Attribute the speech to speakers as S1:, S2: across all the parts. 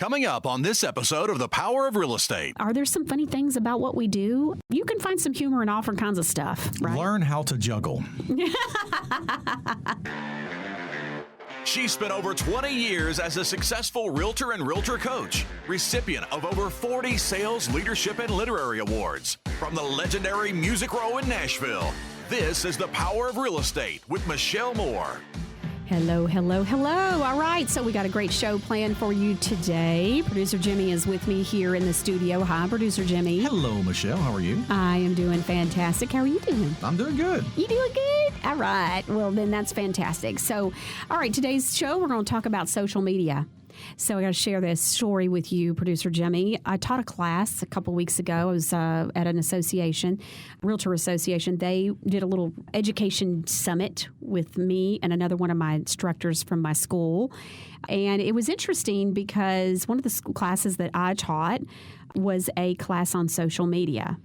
S1: Coming up on this episode of The Power of Real Estate.
S2: Are there some funny things about what we do? You can find some humor in all different kinds of stuff, right?
S3: Learn how to juggle.
S1: She spent over 20 years as a successful realtor and realtor coach, recipient of over 40 sales, leadership, and literary awards from the legendary Music Row in Nashville. This is The Power of Real Estate with Michelle Moore.
S2: Hello, hello, hello. All right, so we got a great show planned for you today. Producer Jimmy is with me here in the studio. Hi, Producer Jimmy.
S3: Hello, Michelle. How are you?
S2: I am doing fantastic. How are you doing?
S3: I'm doing good.
S2: You doing good? All right. Well, then that's fantastic. So, all right, today's show, we're going to talk about social media. So I got to share this story with you, Producer Jimmy. I taught a class a couple weeks ago. I was at an association, Realtor Association. They did a little education summit with me and another one of my instructors from my school. And it was interesting because one of the school classes that I taught was a class on social media.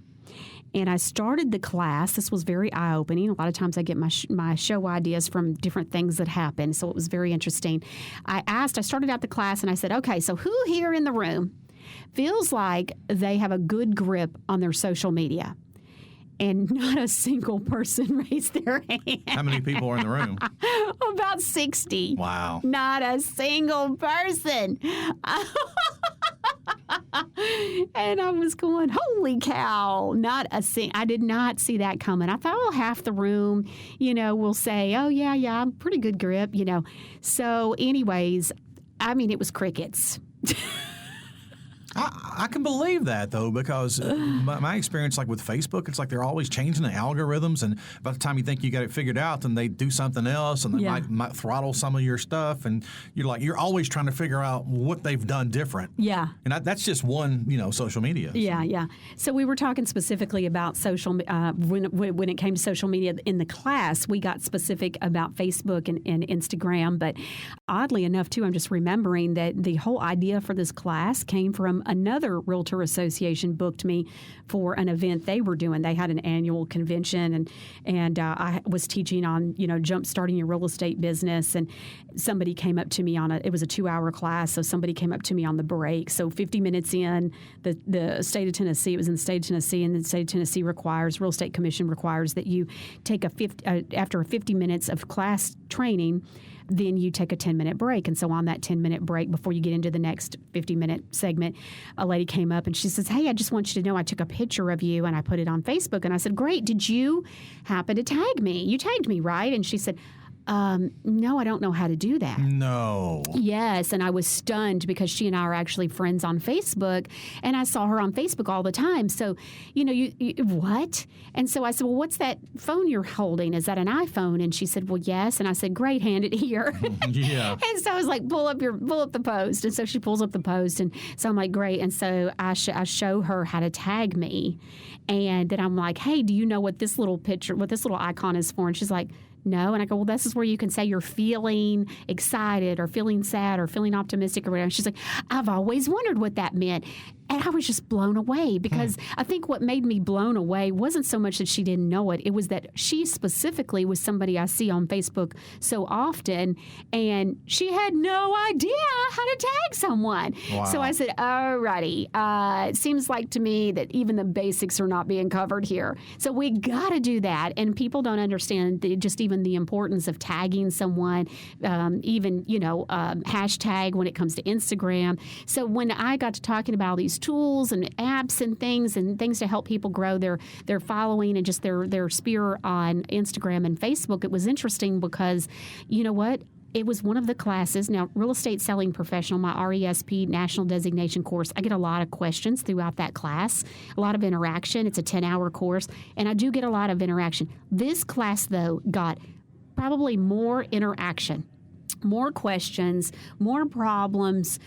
S2: And I started the class. This was very eye-opening. A lot of times I get my show ideas from different things that happen, so it was very interesting. I started out the class and I said, okay, so who here in the room feels like they have a good grip on their social media? And not a single person raised their hand.
S3: How many people are in the room?
S2: About 60.
S3: Wow.
S2: Not a single person. And I was going, holy cow, I did not see that coming. I thought, well, half the room, will say, oh, yeah, I'm pretty good grip, So anyways, I mean, it was crickets.
S3: I can believe that, though, because my experience, like with Facebook, it's like they're always changing the algorithms, and by the time you think you got it figured out, then they do something else, and they might throttle some of your stuff, and you're always trying to figure out what they've done different.
S2: Yeah.
S3: And that's just one, social media.
S2: Yeah. So we were talking specifically about social, when it came to social media in the class, we got specific about Facebook and Instagram, but oddly enough, too, I'm just remembering that the whole idea for this class came from another realtor association booked me for an event they were doing. They had an annual convention, and I was teaching on, jump starting your real estate business. And somebody came up to me it was a 2-hour class. So somebody came up to me on the break. So 50 minutes in, the state of Tennessee, it was in the state of Tennessee, and the state of Tennessee Real Estate Commission requires that you take after 50 minutes of class training, then you take a 10-minute break. And so on that 10-minute break, before you get into the next 50-minute segment, a lady came up and she says, hey, I just want you to know I took a picture of you and I put it on Facebook. And I said, great. Did you happen to tag me? You tagged me, right? And she said, no, I don't know how to do that.
S3: No.
S2: Yes, and I was stunned because she and I are actually friends on Facebook, and I saw her on Facebook all the time. So, you what? And so I said, well, what's that phone you're holding? Is that an iPhone? And she said, well, yes. And I said, great, hand it here.
S3: Yeah.
S2: And so I was like, pull up the post. And so she pulls up the post, and so I'm like, great. And so I show her how to tag me, and then I'm like, hey, do you know what this little icon is for? And she's like, no. And I go, well, this is where you can say you're feeling excited or feeling sad or feeling optimistic or whatever. And she's like, I've always wondered what that meant. And I was just blown away because I think what made me blown away wasn't so much that she didn't know it. It was that she specifically was somebody I see on Facebook so often, and she had no idea how to tag someone. Wow. So I said, alrighty, it seems like to me that even the basics are not being covered here. So we got to do that. And people don't understand even the importance of tagging someone, hashtag when it comes to Instagram. So when I got to talking about these tools and apps and things to help people grow their following and just their sphere on Instagram and Facebook, it was interesting because, you know what? It was one of the classes. Now, Real Estate Selling Professional, my RESP National Designation course, I get a lot of questions throughout that class, a lot of interaction. It's a 10-hour course, and I do get a lot of interaction. This class, though, got probably more interaction, more questions, more problems.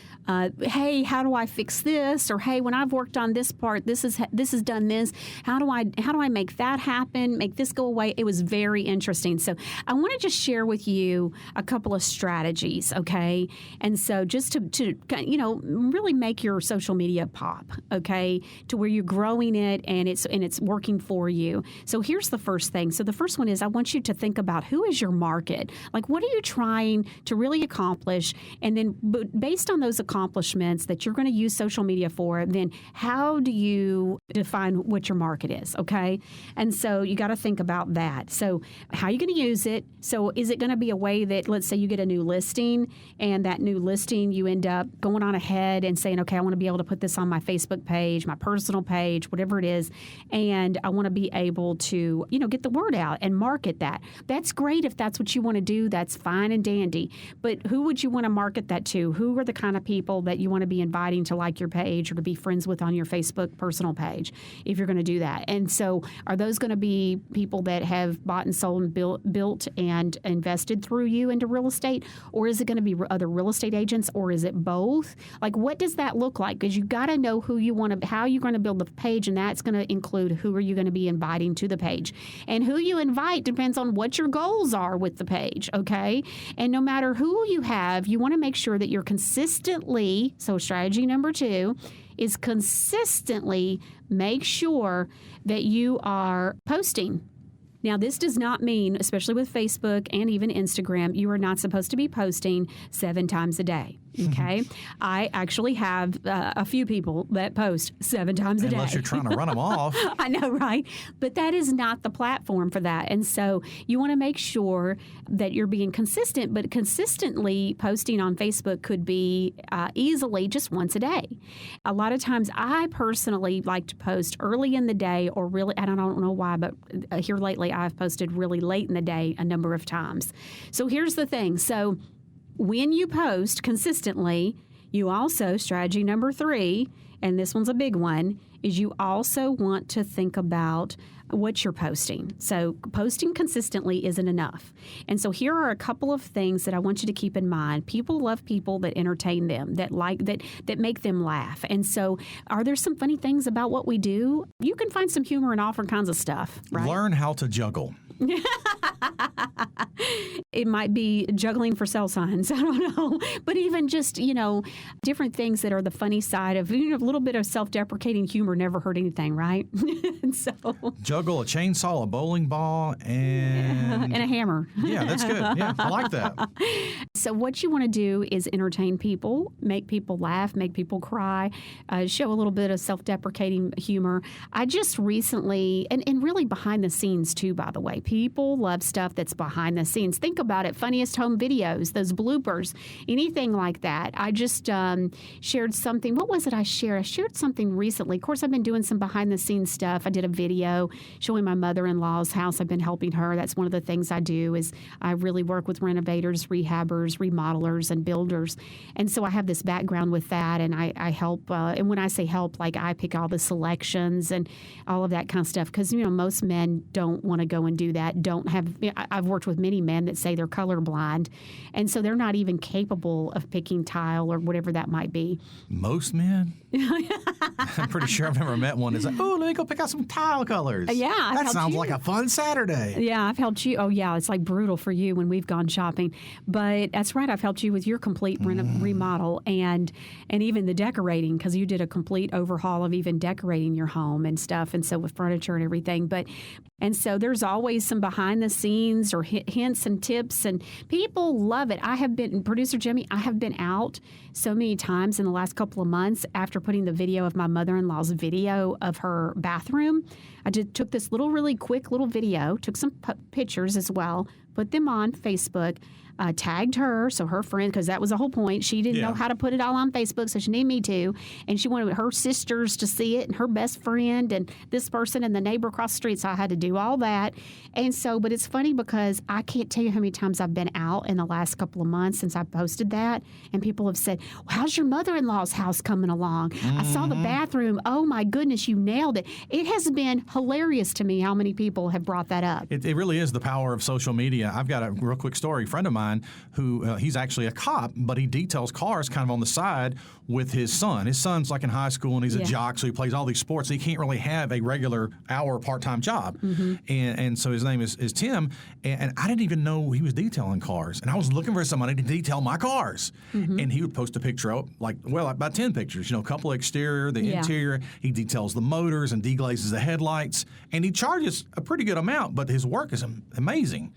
S2: Hey, how do I fix this? Or hey, when I've worked on this part, this has done this. How do I make that happen? Make this go away? It was very interesting. So I want to just share with you a couple of strategies, okay? And so just to really make your social media pop, okay, to where you're growing it and it's working for you. So here's the first thing. So the first one is I want you to think about who is your market. Like, what are you trying to really accomplish. And then based on those accomplishments that you're going to use social media for, then how do you define what your market is, okay? And so you got to think about that. So how are you going to use it? So is it going to be a way that, let's say you get a new listing, and that new listing you end up going on ahead and saying, okay, I want to be able to put this on my Facebook page, my personal page, whatever it is, and I want to be able to, get the word out and market that. That's great if that's what you want to do. That's fine and dandy. But who would you want to market that to? Who are the kind of people that you want to be inviting to like your page or to be friends with on your Facebook personal page if you're going to do that? And so are those going to be people that have bought and sold and built and invested through you into real estate? Or is it going to be other real estate agents? Or is it both? Like, what does that look like? Because you got to know who you want to, how you're going to build the page, and that's going to include who are you going to be inviting to the page. And who you invite depends on what your goals are with the page, okay? And no matter who you have, you want to make sure that you're consistently, so strategy number 2 is consistently make sure that you are posting. Now, this does not mean, especially with Facebook and even Instagram, you are not supposed to be posting 7 times a day. Okay. I actually have a few people that post 7 times a day.
S3: Unless you're trying to run them off.
S2: I know, right? But that is not the platform for that. And so you want to make sure that you're being consistent, but consistently posting on Facebook could be easily just once a day. A lot of times I personally like to post early in the day, or really, I don't know why, but here lately I've posted really late in the day a number of times. So here's the thing. So when you post consistently, you also, strategy number 3, and this one's a big one, is you also want to think about what you're posting. So posting consistently isn't enough. And so here are a couple of things that I want you to keep in mind. People love people that entertain them, that make them laugh. And so are there some funny things about what we do? You can find some humor in all different kinds of stuff, right?
S3: Learn how to juggle.
S2: It might be juggling for sale signs. I don't know. But even just, different things that are the funny side of, a little bit of self-deprecating humor never hurt anything, right? And so
S3: juggle a chainsaw, a bowling ball, and
S2: a hammer.
S3: Yeah, that's good. Yeah, I like that.
S2: So what you want to do is entertain people, make people laugh, make people cry, show a little bit of self-deprecating humor. I just recently, and really behind the scenes too, by the way, people love stuff that's behind the scenes. Think about it. Funniest home videos, those bloopers, anything like that. I just shared something. What was it I shared? I shared something recently. Of course, I've been doing some behind the scenes stuff. I did a video showing my mother-in-law's house. I've been helping her. That's one of the things I do is I really work with renovators, rehabbers, remodelers, and builders. And so I have this background with that, and I help. And when I say help, like I pick all the selections and all of that kind of stuff, because, most men don't want to go and do that, I've worked with many men that say they're colorblind, and so they're not even capable of picking tile or whatever that might be.
S3: Most men? I'm pretty sure I've never met one that's like, oh, let me go pick out some tile colors.
S2: Yeah.
S3: That sounds like a fun Saturday.
S2: Yeah, I've helped you. Oh, yeah, it's like brutal for you when we've gone shopping. But that's right, I've helped you with your complete remodel and even the decorating, because you did a complete overhaul of even decorating your home and stuff, and so with furniture and everything. And so there's always some behind the scenes or hints and tips, and people love it. Producer Jimmy, I have been out so many times in the last couple of months after putting the video of my mother-in-law's video of her bathroom. I took this really quick little video, took some pictures as well, put them on Facebook, tagged her, so her friend, because that was the whole point. She didn't know how to put it all on Facebook, so she needed me to. And she wanted her sisters to see it, and her best friend, and this person, and the neighbor across the street. So I had to do all that. And so, but it's funny because I can't tell you how many times I've been out in the last couple of months since I posted that, and people have said, well, how's your mother-in-law's house coming along? I saw the bathroom. Oh, my goodness, you nailed it. It has been hilarious to me how many people have brought that up.
S3: It really is the power of social media. I've got a real quick story. A friend of mine who he's actually a cop, but he details cars kind of on the side with his son. His son's like in high school, and he's a jock, so he plays all these sports. So he can't really have a regular hour part-time job. And so his name is Tim, and I didn't even know he was detailing cars. And I was looking for somebody to detail my cars. And he would post a picture up, about 10 pictures, a couple of exterior, the interior. He details the motors and deglazes the headlights. And he charges a pretty good amount, but his work is amazing.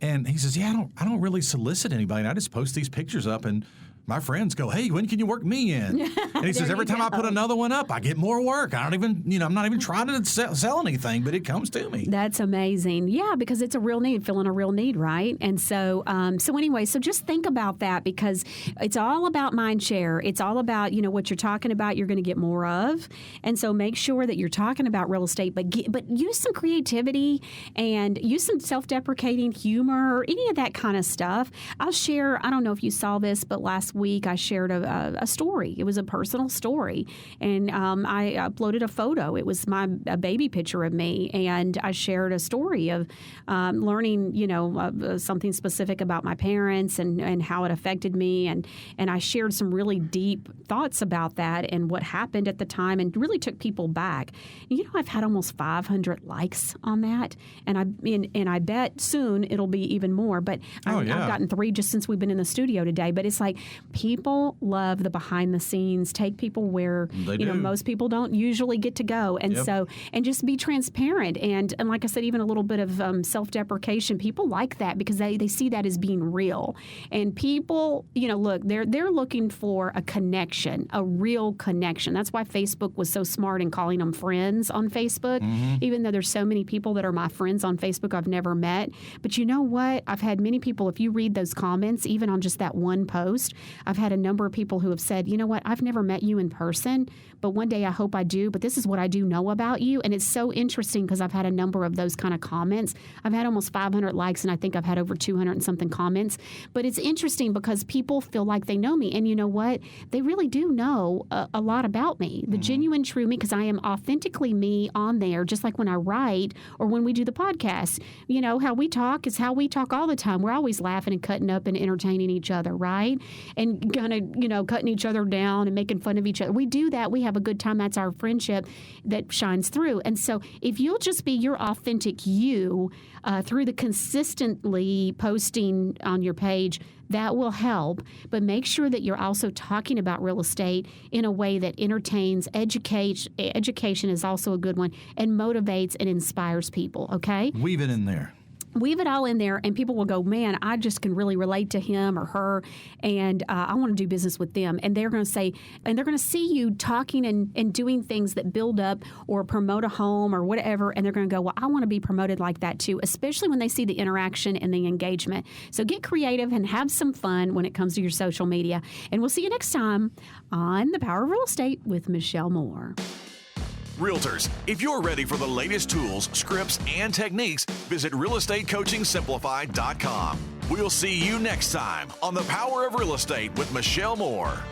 S3: And he says, I don't really solicit anybody. And I just post these pictures up, and my friends go, "Hey, when can you work me in?" And he says, every time I put another one up, I get more work. I don't even, I'm not even trying to sell anything, but it comes to me.
S2: That's amazing. Yeah, because it's a real need, filling a real need, right? And so, anyway, so just think about that, because it's all about Mindshare. It's all about, what you're talking about, you're going to get more of. And so make sure that you're talking about real estate, but use some creativity and use some self-deprecating humor or any of that kind of stuff. I'll share, I don't know if you saw this, but last week I shared a story. It was a personal story, and I uploaded a photo. It was a baby picture of me, and I shared a story of learning, something specific about my parents and how it affected me, and I shared some really deep thoughts about that and what happened at the time, and really took people back. I've had almost 500 likes on that, and I bet soon it'll be even more. But I've gotten 3 just since we've been in the studio today. But it's like, people love the behind the scenes, take people where most people don't usually get to go, and so just be transparent and like I said, even a little bit of self-deprecation. People like that because they see that as being real. And people, look, they're looking for a connection, a real connection. That's why Facebook was so smart in calling them friends on Facebook. Even though there's so many people that are my friends on Facebook I've never met. But you know what? I've had many people, if you read those comments, even on just that one post, I've had a number of people who have said, you know what, I've never met you in person, but one day I hope I do, but this is what I do know about you. And it's so interesting because I've had a number of those kind of comments. I've had almost 500 likes, and I think I've had over 200 and something comments. But it's interesting because people feel like they know me. And you know what? They really do know a lot about me, the genuine, true me, because I am authentically me on there, just like when I write or when we do the podcast. How we talk is how we talk all the time. We're always laughing and cutting up and entertaining each other, right? And kind of, cutting each other down and making fun of each other. We do that. We have a good time. That's our friendship that shines through. And so if you'll just be your authentic you through the consistently posting on your page, that will help. But make sure that you're also talking about real estate in a way that entertains, education is also a good one, and motivates and inspires people, okay?
S3: Weave it in there.
S2: Weave it all in there, and people will go, man, I just can really relate to him or her, and I want to do business with them. And they're going to say, and they're going to see you talking and doing things that build up or promote a home or whatever, and they're going to go, well, I want to be promoted like that too, especially when they see the interaction and the engagement. So get creative and have some fun when it comes to your social media. And we'll see you next time on The Power of Real Estate with Michelle Moore.
S1: Realtors, if you're ready for the latest tools, scripts, and techniques, visit realestatecoachingsimplified.com. We'll see you next time on The Power of Real Estate with Michelle Moore.